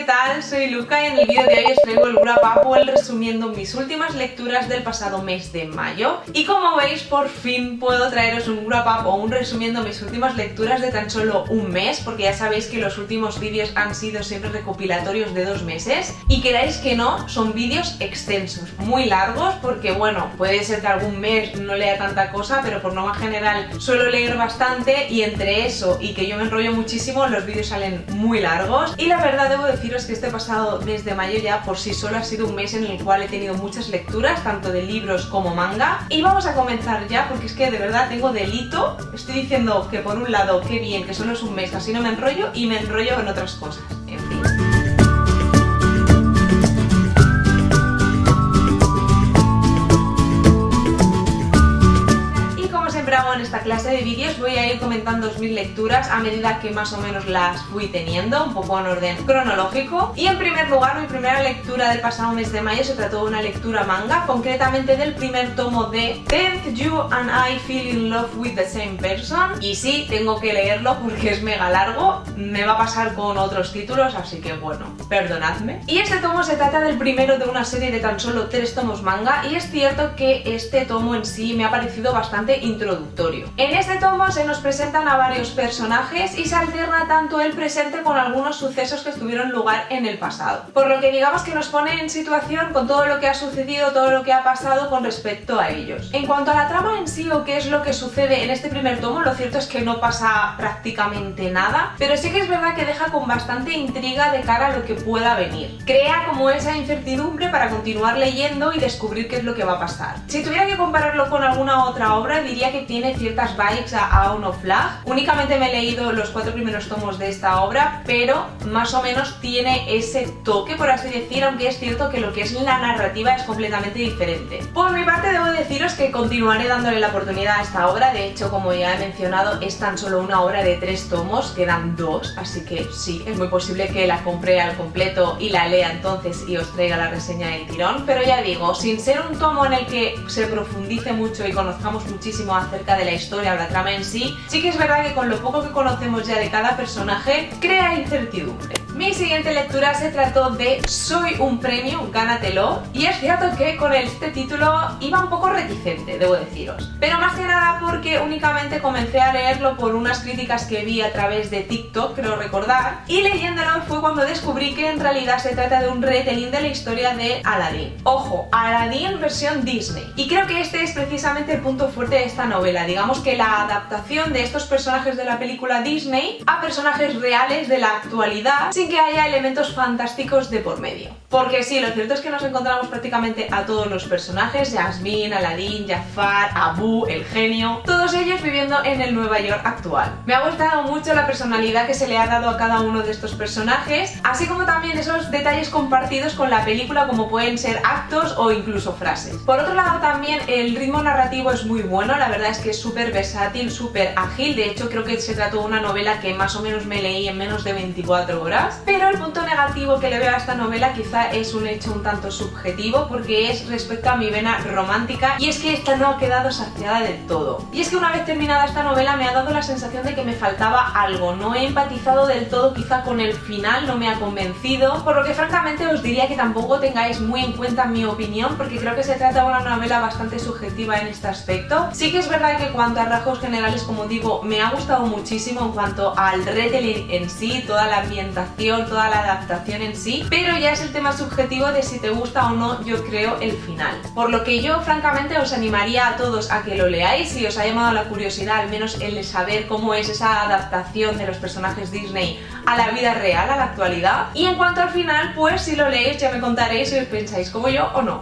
tal? Soy Luca y en el vídeo de hoy os traigo el wrap up o el resumiendo mis últimas lecturas del pasado mes de mayo. Y como veis, por fin puedo traeros un wrap up o un resumiendo mis últimas lecturas de tan solo un mes, porque ya sabéis que los últimos vídeos han sido siempre recopilatorios de 2 meses. Y queráis que no, son vídeos extensos, muy largos, porque bueno, puede ser que algún mes no lea tanta cosa, pero por norma general suelo leer bastante y entre eso y que yo me enrollo muchísimo, los vídeos salen muy largos. Y la verdad debo deciros que este pasado mes de mayo ya por sí solo ha sido un mes en el cual he tenido muchas lecturas, tanto de libros como manga. Y vamos a comenzar ya, porque es que de verdad tengo delito. Estoy diciendo que por un lado, qué bien, que solo es un mes, así no me enrollo y me enrollo en otras cosas. En fin. En esta clase de vídeos voy a ir comentando mis lecturas a medida que más o menos las fui teniendo, un poco en orden cronológico. Y en primer lugar, mi primera lectura del pasado mes de mayo se trató de una lectura manga, concretamente del primer tomo de Tenth You and I Feel in Love with the Same Person. Y sí, tengo que leerlo porque es mega largo, me va a pasar con otros títulos, así que bueno, perdonadme. Y este tomo se trata del primero de una serie de tan solo 3 tomos manga, y es cierto que este tomo en sí me ha parecido bastante introductorio. En este tomo se nos presentan a varios personajes y se alterna tanto el presente con algunos sucesos que tuvieron lugar en el pasado. Por lo que digamos que nos pone en situación con todo lo que ha sucedido, todo lo que ha pasado con respecto a ellos. En cuanto a la trama en sí o qué es lo que sucede en este primer tomo, lo cierto es que no pasa prácticamente nada, pero sí que es verdad que deja con bastante intriga de cara a lo que pueda venir. Crea como esa incertidumbre para continuar leyendo y descubrir qué es lo que va a pasar. Si tuviera que compararlo con alguna otra obra, diría que tiene ciertas vibes a Aon of Flag. Únicamente me he leído los 4 primeros tomos de esta obra, pero más o menos tiene ese toque, por así decir, aunque es cierto que lo que es la narrativa es completamente diferente. Por mi parte debo deciros que continuaré dándole la oportunidad a esta obra. De hecho, como ya he mencionado, es tan solo una obra de 3 tomos, quedan 2, así que sí, es muy posible que la compre al completo y la lea entonces y os traiga la reseña del tirón. Pero ya digo, sin ser un tomo en el que se profundice mucho y conozcamos muchísimo acerca de la historia o la trama en sí, sí que es verdad que con lo poco que conocemos ya de cada personaje, crea incertidumbre. Mi siguiente lectura se trató de Soy un premio, gánatelo, y es cierto que con este título iba un poco reticente, debo deciros, pero más que nada porque únicamente comencé a leerlo por unas críticas que vi a través de TikTok, creo recordar, y leyéndolo fue cuando descubrí que en realidad se trata de un retelling de la historia de Aladdin. Ojo, Aladdin versión Disney, y creo que este es precisamente el punto fuerte de esta novela. Digamos que la adaptación de estos personajes de la película Disney a personajes reales de la actualidad sin que haya elementos fantásticos de por medio. Porque sí, lo cierto es que nos encontramos prácticamente a todos los personajes, Jasmine, Aladdin, Jafar, Abu, el genio, todos ellos viviendo en el Nueva York actual. Me ha gustado mucho la personalidad que se le ha dado a cada uno de estos personajes, así como también esos detalles compartidos con la película, como pueden ser actos o incluso frases. Por otro lado también el ritmo narrativo es muy bueno, la verdad es que es súper versátil, súper ágil. De hecho creo que se trató de una novela que más o menos me leí en menos de 24 horas. Pero el punto negativo que le veo a esta novela quizá es un hecho un tanto subjetivo, porque es respecto a mi vena romántica, y es que esta no ha quedado saciada del todo. Y es que una vez terminada esta novela me ha dado la sensación de que me faltaba algo, no he empatizado del todo quizá con el final, no me ha convencido, por lo que francamente os diría que tampoco tengáis muy en cuenta mi opinión, porque creo que se trata de una novela bastante subjetiva en este aspecto. Sí que es verdad que en cuanto a rasgos generales, como digo, me ha gustado muchísimo en cuanto al retelling en sí, toda la ambientación, toda la adaptación en sí, pero ya es el tema subjetivo de si te gusta o no, yo creo, el final. Por lo que yo francamente os animaría a todos a que lo leáis si os ha llamado la curiosidad, al menos el de saber cómo es esa adaptación de los personajes Disney a la vida real, a la actualidad. Y en cuanto al final, pues si lo leéis ya me contaréis si os pensáis como yo o no.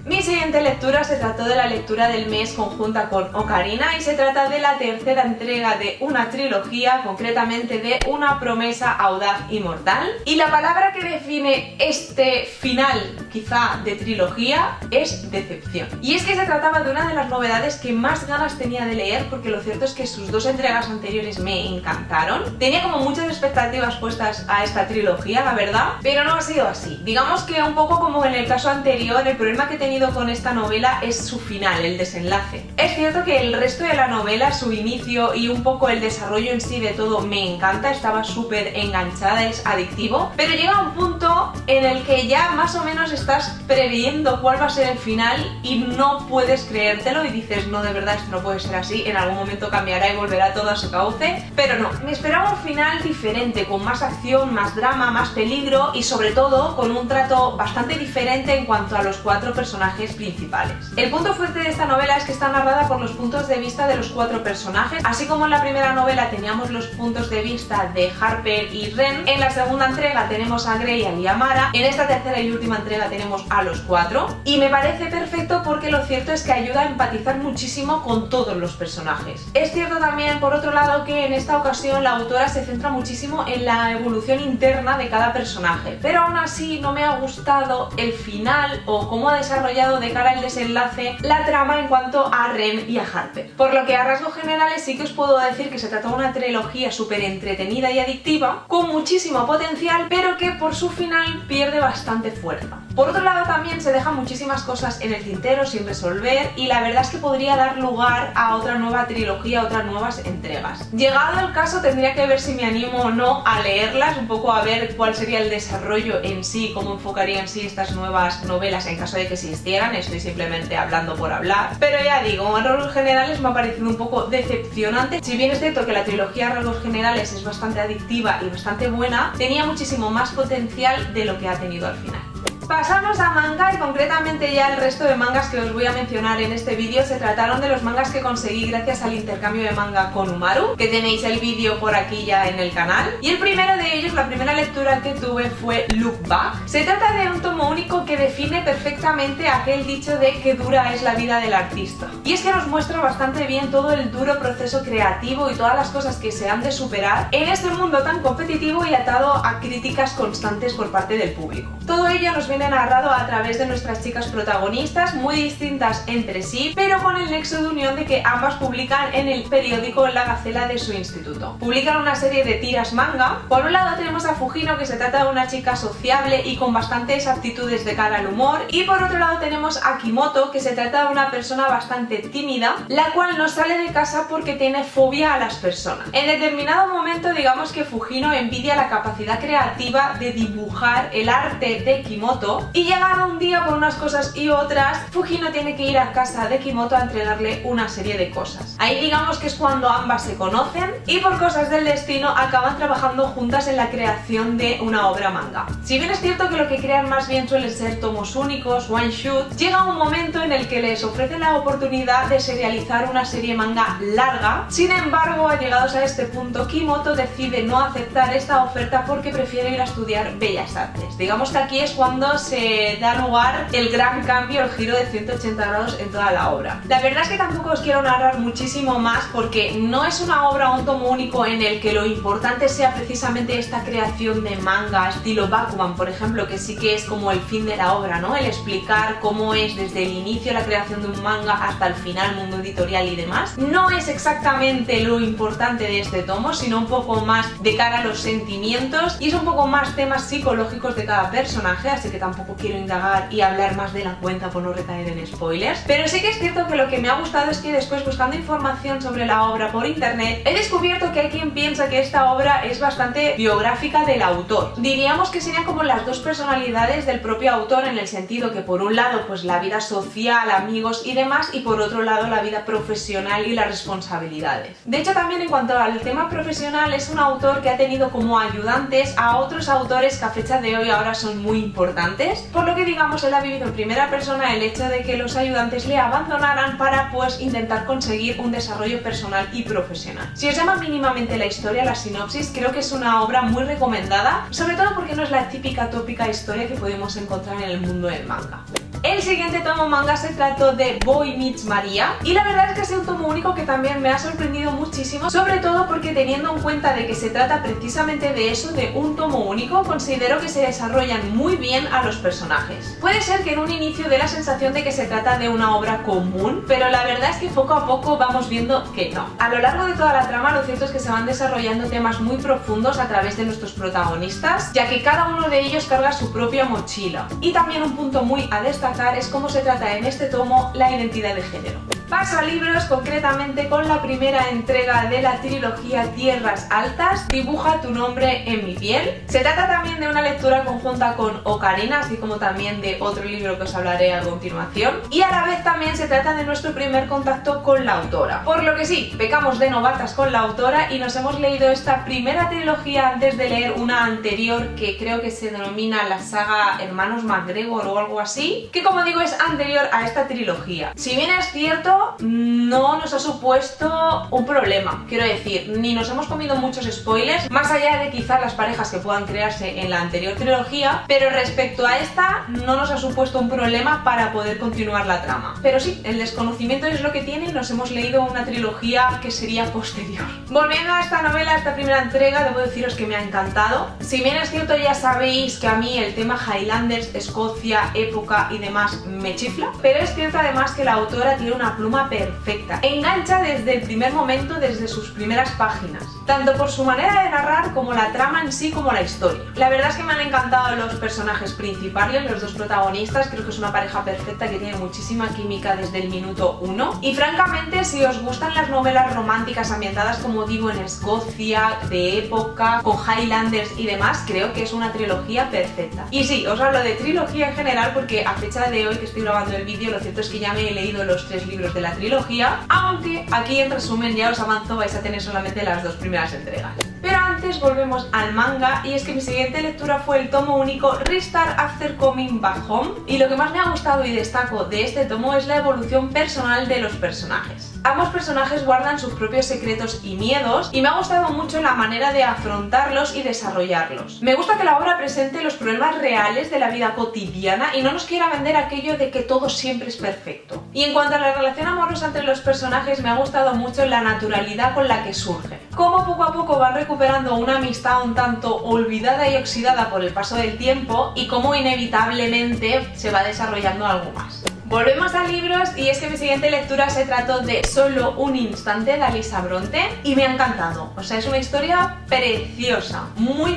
Mi siguiente lectura se trató de la lectura del mes conjunta con Ocarina, y se trata de la tercera entrega de una trilogía, concretamente de Una promesa audaz y mortal. Y la palabra que define este final, quizá de trilogía, es decepción. Y es que se trataba de una de las novedades que más ganas tenía de leer, porque lo cierto es que sus 2 entregas anteriores me encantaron. Tenía como muchas expectativas puestas a esta trilogía, la verdad, pero no ha sido así. Digamos que un poco como en el caso anterior, el problema que he tenido tenido con esta novela es su final, el desenlace. Es cierto que el resto de la novela, su inicio y un poco el desarrollo en sí de todo me encanta, estaba súper enganchada, es adictivo, pero llega un punto en el que ya más o menos estás previendo cuál va a ser el final y no puedes creértelo y dices, no, de verdad esto no puede ser así, en algún momento cambiará y volverá todo a su cauce, pero no, me esperaba un final diferente, con más acción, más drama, más peligro y sobre todo con un trato bastante diferente en cuanto a los 4 personajes principales. El punto fuerte de esta novela es que está narrada por los puntos de vista de los 4 personajes, así como en la primera novela teníamos los puntos de vista de Harper y Ren, en la segunda entrega tenemos a Greya y a Mara, en esta tercera y última entrega tenemos a los 4 y me parece perfecto porque lo cierto es que ayuda a empatizar muchísimo con todos los personajes. Es cierto también, por otro lado, que en esta ocasión la autora se centra muchísimo en la evolución interna de cada personaje, pero aún así no me ha gustado el final o cómo ha desarrollado de cara al desenlace la trama en cuanto a Ren y a Harper. Por lo que a rasgos generales sí que os puedo decir que se trata de una trilogía súper entretenida y adictiva, con muchísimo potencial, pero que por su final pierde bastante fuerza. Por otro lado también se dejan muchísimas cosas en el tintero sin resolver y la verdad es que podría dar lugar a otra nueva trilogía, a otras nuevas entregas. Llegado el caso tendría que ver si me animo o no a leerlas, un poco a ver cuál sería el desarrollo en sí, cómo enfocaría en sí estas nuevas novelas en caso de que existieran, estoy simplemente hablando por hablar, pero ya digo, en rasgos generales me ha parecido un poco decepcionante. Si bien es cierto que la trilogía a rasgos generales es bastante adictiva y bastante buena, tenía muchísimo más potencial de lo que ha tenido al final. Pasamos a manga y concretamente ya el resto de mangas que os voy a mencionar en este vídeo se trataron de los mangas que conseguí gracias al intercambio de manga con Umaru, que tenéis el vídeo por aquí ya en el canal. Y el primero de ellos, la primera lectura que tuve fue Look Back. Se trata de un tomo único que define perfectamente aquel dicho de que dura es la vida del artista. Y es que nos muestra bastante bien todo el duro proceso creativo y todas las cosas que se han de superar en este mundo tan competitivo y atado a críticas constantes por parte del público. Todo ello nos viene narrado a través de nuestras chicas protagonistas, muy distintas entre sí, pero con el nexo de unión de que ambas publican en el periódico La Gacela de su instituto. Publican una serie de tiras manga. Por un lado tenemos a Fujino, que se trata de una chica sociable y con bastantes aptitudes de cara al humor, y por otro lado tenemos a Kimoto, que se trata de una persona bastante tímida, la cual no sale de casa porque tiene fobia a las personas. En determinado momento digamos que Fujino envidia la capacidad creativa de dibujar el arte de Kimoto y llegado un día por unas cosas y otras, Fujino tiene que ir a casa de Kimoto a entregarle una serie de cosas. Ahí digamos que es cuando ambas se conocen y por cosas del destino acaban trabajando juntas en la creación de una obra manga. Si bien es cierto que lo que crean más bien suelen ser tomos únicos, one shot, llega un momento en el que les ofrecen la oportunidad de serializar una serie manga larga. Sin embargo, llegados a este punto, Kimoto decide no aceptar esta oferta porque prefiere ir a estudiar Bellas Artes. Digamos que aquí es cuando se da lugar el gran cambio, el giro de 180 grados en toda la obra. La verdad es que tampoco os quiero narrar muchísimo más porque no es una obra o un tomo único en el que lo importante sea precisamente esta creación de manga estilo Bakuman, por ejemplo, que sí que es como el fin de la obra, ¿no? El explicar cómo es desde el inicio la creación de un manga hasta el final, mundo editorial y demás. No es exactamente lo importante de este tomo, sino un poco más de cara a los sentimientos y es un poco más temas psicológicos de cada personaje, así que tampoco quiero indagar y hablar más de la cuenta por no recaer en spoilers. Pero sí que es cierto que lo que me ha gustado es que después, buscando información sobre la obra por internet, he descubierto que hay quien piensa que esta obra es bastante biográfica del autor. Diríamos que serían como las dos personalidades del propio autor, en el sentido que por un lado pues la vida social, amigos y demás, y por otro lado la vida profesional y las responsabilidades. De hecho, también en cuanto al tema profesional, es un autor que ha tenido como ayudantes a otros autores que a fecha de hoy ahora son muy importantes, por lo que digamos él ha vivido en primera persona el hecho de que los ayudantes le abandonaran para pues intentar conseguir un desarrollo personal y profesional. Si os llama mínimamente la historia, la sinopsis, creo que es una obra muy recomendada, sobre todo porque no es la típica tópica historia que podemos encontrar en el mundo del manga. El siguiente tomo manga se trató de Boy Meets Maria y la verdad es que ha sido un tomo único que también me ha sorprendido muchísimo, sobre todo porque teniendo en cuenta de que se trata precisamente de eso, de un tomo único, considero que se desarrollan muy bien a los personajes. Puede ser que en un inicio dé la sensación de que se trata de una obra común, pero la verdad es que poco a poco vamos viendo que no. A lo largo de toda la trama lo cierto es que se van desarrollando temas muy profundos a través de nuestros protagonistas, ya que cada uno de ellos carga su propia mochila. Y también un punto muy a destacar destacar es cómo se trata en este tomo la identidad de género. Paso a libros, concretamente con la primera entrega de la trilogía Tierras Altas, Dibuja tu nombre en mi piel. Se trata también de una lectura conjunta con Ocarina, así como también de otro libro que os hablaré a continuación. Y a la vez también se trata de nuestro primer contacto con la autora. Por lo que sí, pecamos de novatas con la autora y nos hemos leído esta primera trilogía antes de leer una anterior que creo que se denomina la saga Hermanos MacGregor o algo así, que como digo es anterior a esta trilogía. Si bien es cierto, no nos ha supuesto un problema, quiero decir, ni nos hemos comido muchos spoilers, más allá de quizás las parejas que puedan crearse en la anterior trilogía, pero respecto a esta no nos ha supuesto un problema para poder continuar la trama. Pero sí, el desconocimiento es lo que tiene y nos hemos leído una trilogía que sería posterior. Volviendo a esta novela, a esta primera entrega, debo deciros que me ha encantado. Si bien es cierto, ya sabéis que a mí el tema Highlanders, Escocia, época y demás me chifla, pero es cierto además que la autora tiene una pluma perfecta. Engancha desde el primer momento, desde sus primeras páginas, tanto por su manera de narrar como la trama en sí como la historia. La verdad es que me han encantado los personajes principales, los dos protagonistas, creo que es una pareja perfecta que tiene muchísima química desde el minuto 1 y francamente si os gustan las novelas románticas ambientadas como digo en Escocia, de época, con Highlanders y demás, creo que es una trilogía perfecta. Y sí, os hablo de trilogía en general porque a fecha de hoy que estoy grabando el vídeo lo cierto es que ya me he leído los 3 libros de la trilogía, aunque aquí en resumen ya os avanzo vais a tener solamente las 2 primeras entregas. Pero antes volvemos al manga y es que mi siguiente lectura fue el tomo único Restart After Coming Back Home y lo que más me ha gustado y destaco de este tomo es la evolución personal de los personajes. Ambos personajes guardan sus propios secretos y miedos y me ha gustado mucho la manera de afrontarlos y desarrollarlos. Me gusta que la obra presente los problemas reales de la vida cotidiana y no nos quiera vender aquello de que todo siempre es perfecto. Y en cuanto a la relación amorosa entre los personajes me ha gustado mucho la naturalidad con la que surge. Cómo poco a poco van recuperando una amistad un tanto olvidada y oxidada por el paso del tiempo y cómo inevitablemente se va desarrollando algo más. Volvemos a libros y es que mi siguiente lectura se trató de Solo un instante de Alisa Bronte y me ha encantado. O sea, es una historia preciosa, muy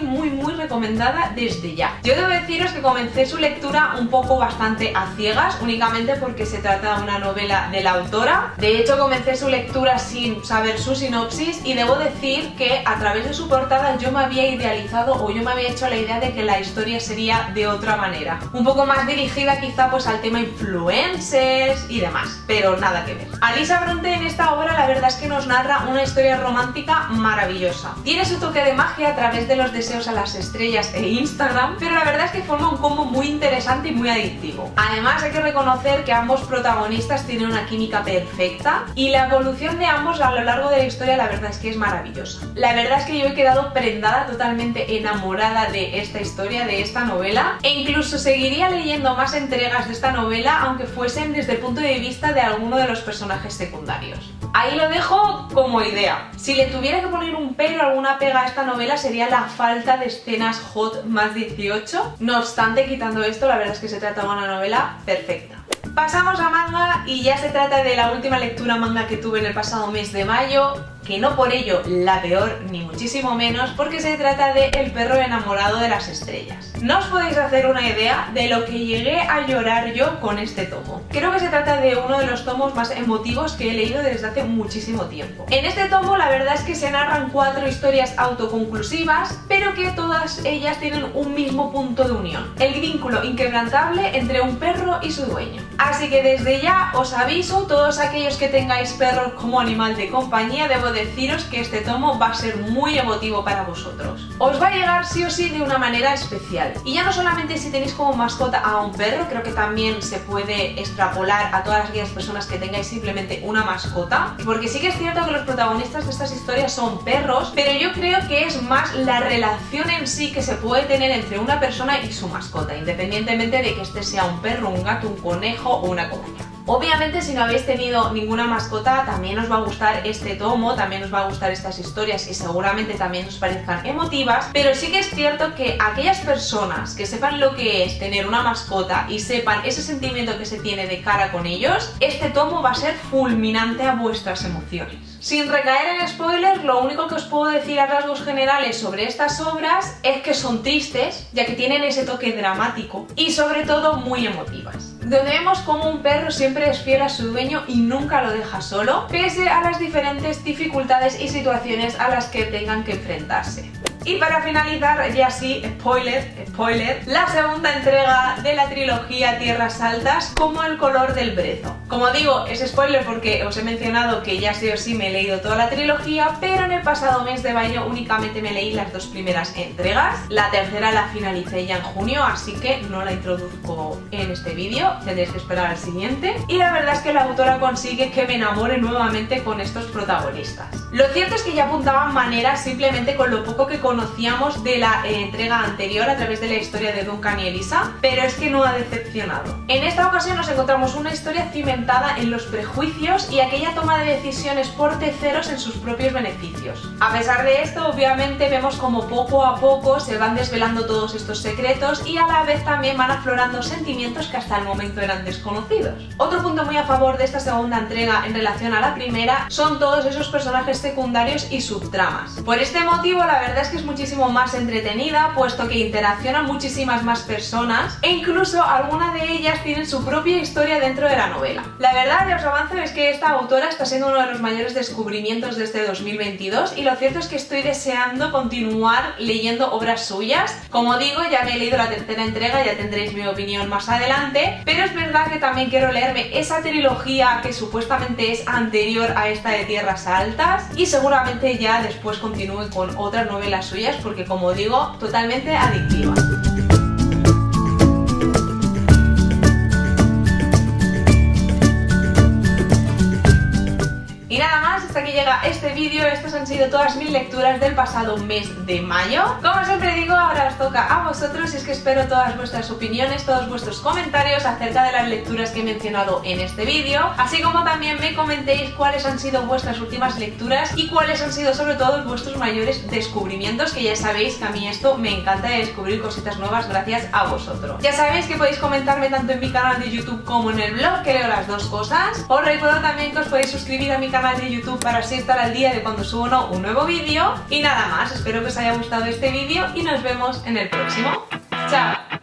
recomendada desde ya. Yo debo deciros que comencé su lectura un poco bastante a ciegas, únicamente porque se trata de una novela de la autora. De hecho, comencé su lectura sin saber su sinopsis y debo decir que a través de su portada yo me había idealizado o yo me había hecho la idea de que la historia sería de otra manera. Un poco más dirigida quizá pues al tema influencer y demás, pero nada que ver. Alisa Bronte en esta obra la verdad es que nos narra una historia romántica maravillosa. Tiene su toque de magia a través de los deseos a las estrellas e Instagram, pero la verdad es que forma un combo muy interesante y muy adictivo. Además hay que reconocer que ambos protagonistas tienen una química perfecta y la evolución de ambos a lo largo de la historia la verdad es que es maravillosa. La verdad es que yo he quedado prendada, totalmente enamorada de esta historia, de esta novela, e incluso seguiría leyendo más entregas de esta novela aunque fuesen desde el punto de vista de alguno de los personajes secundarios. Ahí lo dejo como idea. Si le tuviera que poner un pero, alguna pega a esta novela sería la falta de escenas hot más 18. No obstante, quitando esto, la verdad es que se trata de una novela perfecta. Pasamos a manga y ya se trata de la última lectura manga que tuve en el pasado mes de mayo, que no por ello la peor ni muchísimo menos, porque se trata de El perro enamorado de las estrellas. No os podéis hacer una idea de lo que llegué a llorar yo con este tomo. Creo que se trata de uno de los tomos más emotivos que he leído desde hace muchísimo tiempo. En este tomo la verdad es que se narran 4 historias autoconclusivas, pero que todas ellas tienen un mismo punto de unión: el vínculo inquebrantable entre un perro y su dueño. Así que desde ya os aviso, todos aquellos que tengáis perros como animal de compañía, debo deciros que este tomo va a ser muy emotivo para vosotros. Os va a llegar sí o sí de una manera especial. Y ya no solamente si tenéis como mascota a un perro, creo que también se puede extrapolar a todas aquellas personas que tengáis simplemente una mascota, porque sí que es cierto que los protagonistas de estas historias son perros, pero yo creo que es más la relación en sí que se puede tener entre una persona y su mascota, independientemente de que este sea un perro, un gato, un conejo o una cobaya. Obviamente si no habéis tenido ninguna mascota también os va a gustar este tomo, también os va a gustar estas historias y seguramente también os parezcan emotivas, pero sí que es cierto que aquellas personas que sepan lo que es tener una mascota y sepan ese sentimiento que se tiene de cara con ellos, este tomo va a ser fulminante a vuestras emociones. Sin recaer en spoilers, lo único que os puedo decir a rasgos generales sobre estas obras es que son tristes, ya que tienen ese toque dramático y sobre todo muy emotivas. donde vemos cómo un perro siempre es fiel a su dueño y nunca lo deja solo, pese a las diferentes dificultades y situaciones a las que tengan que enfrentarse. Y para finalizar, ya sí, spoiler, la segunda entrega de la trilogía Tierras Altas, como el color del brezo. Como digo, es spoiler porque os he mencionado que ya sí o sí me he leído toda la trilogía, pero en el pasado mes de mayo únicamente me leí las 2 primeras entregas. La tercera la finalicé ya en junio, así que no la introduzco en este vídeo, tendréis que esperar al siguiente. Y la verdad es que la autora consigue que me enamore nuevamente con estos protagonistas. Lo cierto es que ya apuntaban maneras simplemente con lo poco que conocíamos de la entrega anterior a través de la historia de Duncan y Elisa, pero es que no ha decepcionado. En esta ocasión nos encontramos una historia cimentada en los prejuicios y aquella toma de decisiones por terceros en sus propios beneficios. A pesar de esto, obviamente vemos como poco a poco se van desvelando todos estos secretos y a la vez también van aflorando sentimientos que hasta el momento eran desconocidos. Otro punto muy a favor de esta segunda entrega en relación a la primera son todos esos personajes secundarios y subtramas. Por este motivo la verdad es que es muchísimo más entretenida, puesto que interaccionan muchísimas más personas e incluso algunas de ellas tienen su propia historia dentro de la novela. La verdad, ya os avanzo, es que esta autora está siendo uno de los mayores descubrimientos de este 2022 y lo cierto es que estoy deseando continuar leyendo obras suyas. Como digo, ya me he leído la tercera entrega, ya tendréis mi opinión más adelante, pero es verdad que también quiero leerme esa trilogía que supuestamente es anterior a esta de Tierras Altas y seguramente ya después continúe con otras novelas suyas porque, como digo, totalmente adictiva. Y nada más, hasta aquí llega este vídeo. Estas han sido todas mis lecturas del pasado mes de mayo. Como siempre digo, ahora os toca a vosotros y es que espero todas vuestras opiniones, todos vuestros comentarios acerca de las lecturas que he mencionado en este vídeo, así como también me comentéis cuáles han sido vuestras últimas lecturas y cuáles han sido sobre todo vuestros mayores descubrimientos, que ya sabéis que a mí esto me encanta, de descubrir cositas nuevas gracias a vosotros. Ya sabéis que podéis comentarme tanto en mi canal de YouTube como en el blog, que leo las dos cosas. Os recuerdo también que os podéis suscribir a mi canal de YouTube para así estar al día de cuando subo un nuevo vídeo. Y nada más, espero que os haya gustado este vídeo y nos vemos en el próximo. ¡Chao!